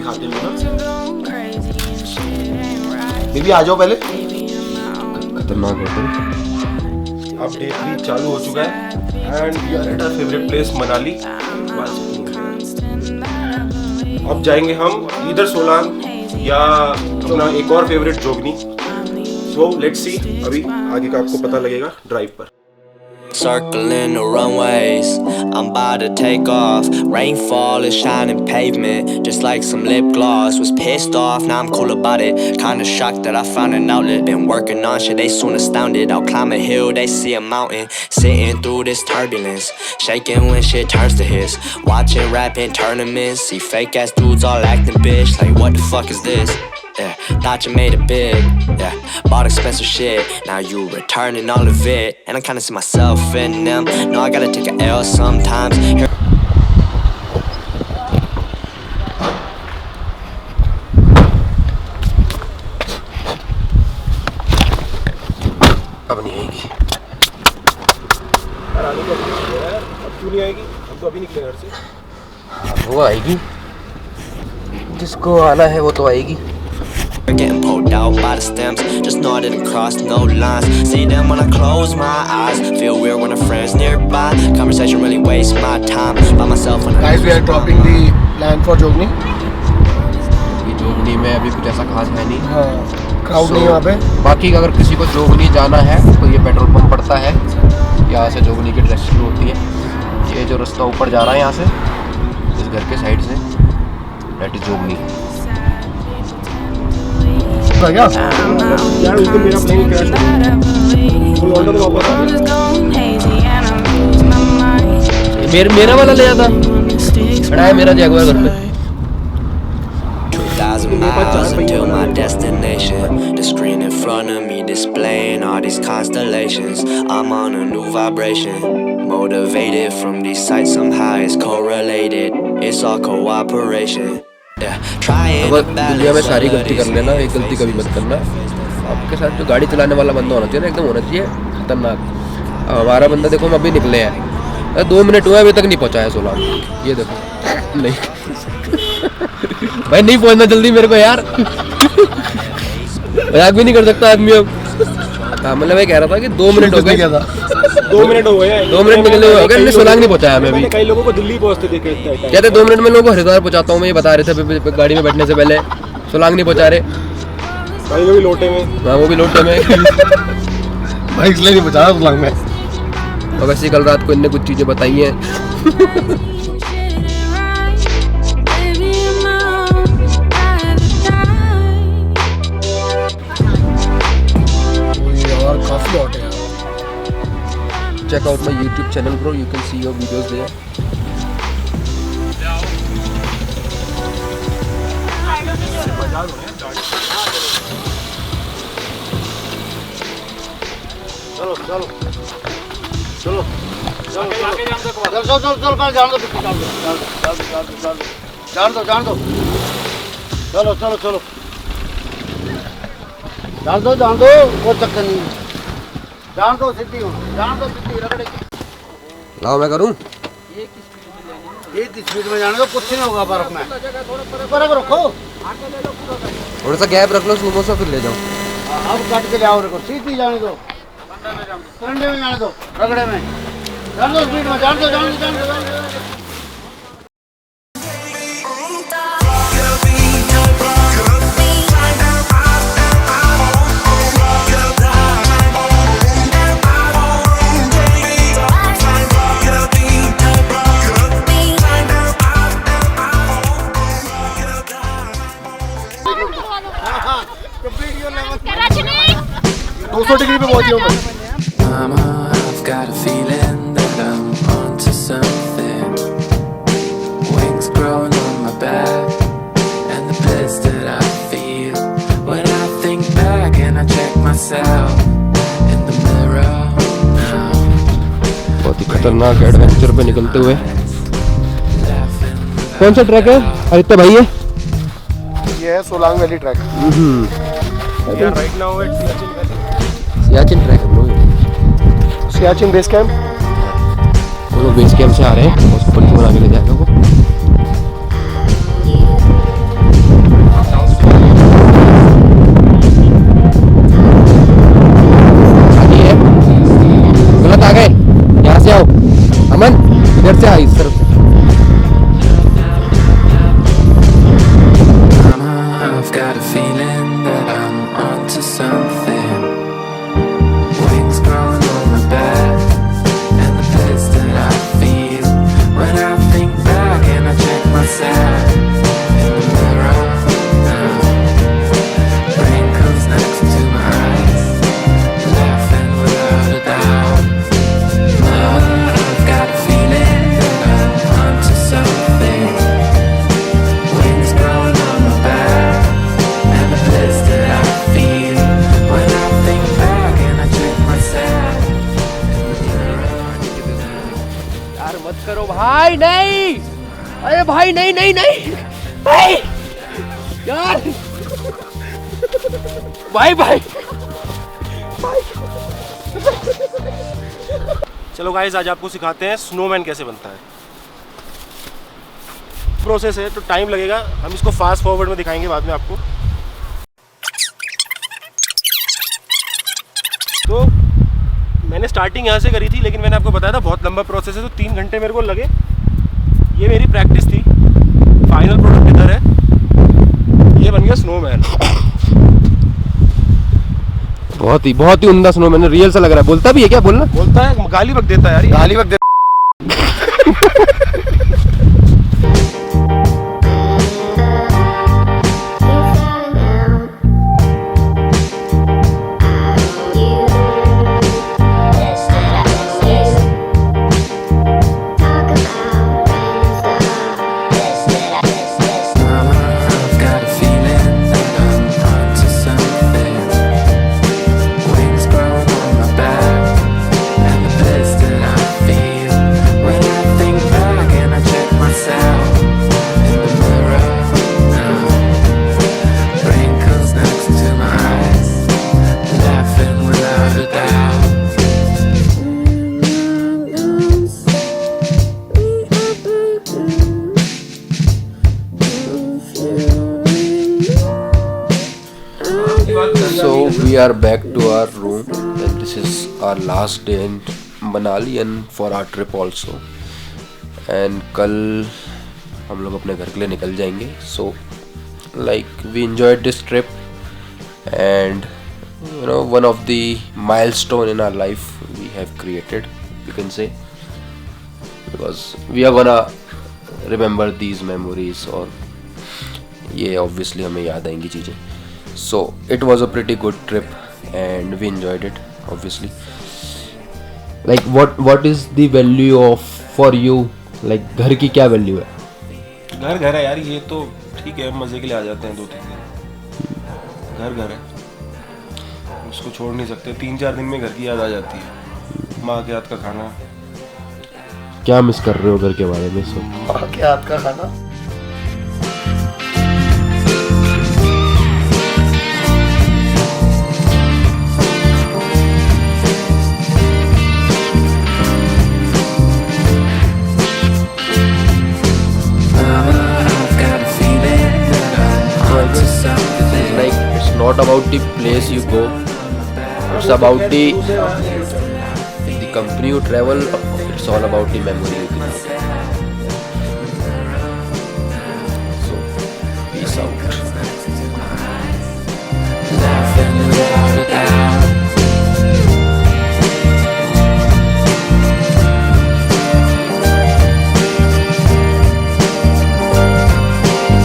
दिखाते हैं ना। बेबी आ जाओ पहले। खतरनाक होटल। अब डे 3 चालू हो चुका है and we are at our favourite place Manali. अब जाएंगे हम इधर सोलांग या अपना एक और favourite Jogni. So let's see, अभी आगे का आपको पता लगेगा ड्राइव पर। Circling the runways, I'm about to take off. Rainfall is shining pavement, just like some lip gloss. Was pissed off, now I'm cool about it. Kinda shocked that I found an outlet. Been working on shit, they soon astounded. I'll climb a hill, they see a mountain. Sitting through this turbulence, shaking when shit turns to hiss. Watching rapping tournaments, see fake ass dudes all acting bitch. Like what the fuck is this? Yeah, thought you made it big. Yeah, bought expensive shit. Now you returning all of it, and I kinda see myself in them. No, I gotta take a L sometimes. अब नहीं आएगी यार, आने को अब क्यों नहीं आएगी? हम तो अभी निकले घर से। वो आएगी, जिसको आना है वो तो आएगी। Getting pulled out by the stems, just know I didn't cross no lines. See them when I close my eyes, feel weird when a friend's nearby. Conversation really wastes my time by myself when I Guys, we are dropping the plan for जोगनी। जोगनी में अभी कुछ ऐसा खास है नहीं। हाँ, crowd नहीं है वहाँ पे। बाकी अगर किसी को जोगनी जाना है तो ये पेट्रोल पंप पड़ता है, यहाँ से जोगनी की ट्रैक शुरू होती है। ये जो रास्ता ऊपर जा रहा है यहाँ से, इस घर के साइड से, दैट इज जोगनी। क्या यार, उस दिन मेरा प्लेन क्रैश हो गया, वो लौंडा तो वापस आ गया। मेरा वाला ले जाता, खड़ा है मेरा जैगुआर घर पे। 2,000 miles until my destination. The screen in front of me displaying all these constellations. I'm on a new vibration, motivated from these sights. Somehow it's correlated, it's all cooperation. दुनिया में सारी गलती कर लेना, एक गलती कभी मत करना। आपके साथ जो गाड़ी चलाने वाला बंदा होना चाहिए ना, एकदम होना चाहिए खतरनाक। हमारा बंदा देखो, हम अभी निकले हैं, 2 मिनट हुए अभी तक नहीं पहुंचा है सोलांग। ये देखो नहीं भाई, नहीं पहुंचना जल्दी मेरे को यार। मजाक भी नहीं कर सकता आदमी अब। हाँ, मतलब मैं कह रहा था कि 2 मिनट हो गए। 2 मिनट हो गए, 2 मिनट निकले हो गए, सोलांग नहीं पहुंचाया हमें अभी। कई लोगों को दिल्ली पहुंचते देखे कहते 2 मिनट में लोगों को हरिद्वार पहुंचाता हूँ मैं, ये बता रहे थे गाड़ी में बैठने से पहले। सोलांग नहीं पहुंचा रहे भाई, वो भी लोटे में। हाँ, वो भी लोटे में भाई, इसलिए नहीं पहुंचा सोलांग में। और वैसे कल रात को इनने कुछ चीजें बताई हैं। काफी हॉट है। Check out my YouTube channel, bro. You can see your videos there. चलो चलो चलो चलो चलो चलो कर जान दो, जान दो जान दो, चलो चलो चलो जान दो, कोई चक्कर नहीं, जान दो सीधी हो, जान दो सीधी रगड़े। लाओ मैं करूं, ये स्पीड में जाने दो, कुछ नहीं होगा बर्फ में। बर्फ रखो, थोड़ा सा गैप रख लो, सुबह से फिर ले जाओ। अब काट के ले आओ, रखो सीधी जाने दो, ठंडे में जाने दो, रगड़े में जान दो, स्पीड में जान दो, जान दो, जान दो। डिग्री पे पहुंची हूं मैं। Mama, I've got a feeling that I'm onto something. Wings growing on my back, and the bliss that I feel when I think back and I check myself in the mirror now. बहुत ही खतरनाक adventure पे निकलते हुए। कौन सा track है आदित्य भाई? ये है Solang valley track. Right now at Siachen valley. Siachen track हम लोग, सियाचिन बेस कैंप। वो लोग बेस कैंप से आ रहे हैं, उसको पट्टी बना के ले जाएगा वो। इधर से इस तरफ से। I've got a feeling that I'm onto something. Wings growing on my back, and the bliss that I feel when I think back and I check myself in the mirror now. Wrinkles next to my eyes, laughing without a doubt. I've got a feeling that I'm onto something. Wings growing on my back, and the bliss that I feel when I think back and I check myself in the mirror. यार मत करो भाई, नहीं, अरे भाई नहीं नहीं नहीं भाई, यार भाई भाई। चलो गाइस, आज आपको सिखाते हैं स्नोमैन कैसे बनता है। प्रोसेस है तो टाइम लगेगा, हम इसको फास्ट फॉरवर्ड में दिखाएंगे बाद में आपको। तो मैंने स्टार्टिंग यहाँ से करी थी, लेकिन मैंने आपको बताया था बहुत लंबा प्रोसेस है, तो 3 घंटे मेरे को लगे। ये मेरी प्रैक्टिस थी। फाइनल प्रोडक्ट इधर है, ये बन गया स्नोमैन। बहुत ही उम्दा स्नोमैन, रियल सा लग रहा है। बोलता भी है क्या? बोलना बोलता है, गाली बक देता है यार, गाली बक देता I've got a feeling that I'm onto something. Wings growing on my back, and the bliss that I feel when I think back and I check myself in the mirror now. Wrinkles next to my eyes, laughing without a doubt. So we are back to our room, and this is our last day in Manali and for our trip also. And कल हम लोग अपने घर के लिए निकल जाएंगे. So like we enjoyed this trip, and you know, one of the milestone in our life we have created, you can say, because we are gonna remember these memories, और ये obviously हमें याद आएंगी चीज़ें. So it was a pretty good trip and we enjoyed it obviously. Like what is the value of for you, like घर की क्या value है? घर है यार, ये तो ठीक है, मजे के लिए आ जाते हैं 2-3 दिन। घर है, उसको छोड़ नहीं सकते। 3-4 दिन में घर की याद आ जाती है। माँ के हाथ का खाना। क्या मिस कर रहे हो घर के बारे में? सब माँ के हाथ का खाना। I've got a feeling that I'm onto something. like it's not about the place you go, it's about the company you travel. It's all about the memory you create. So peace out.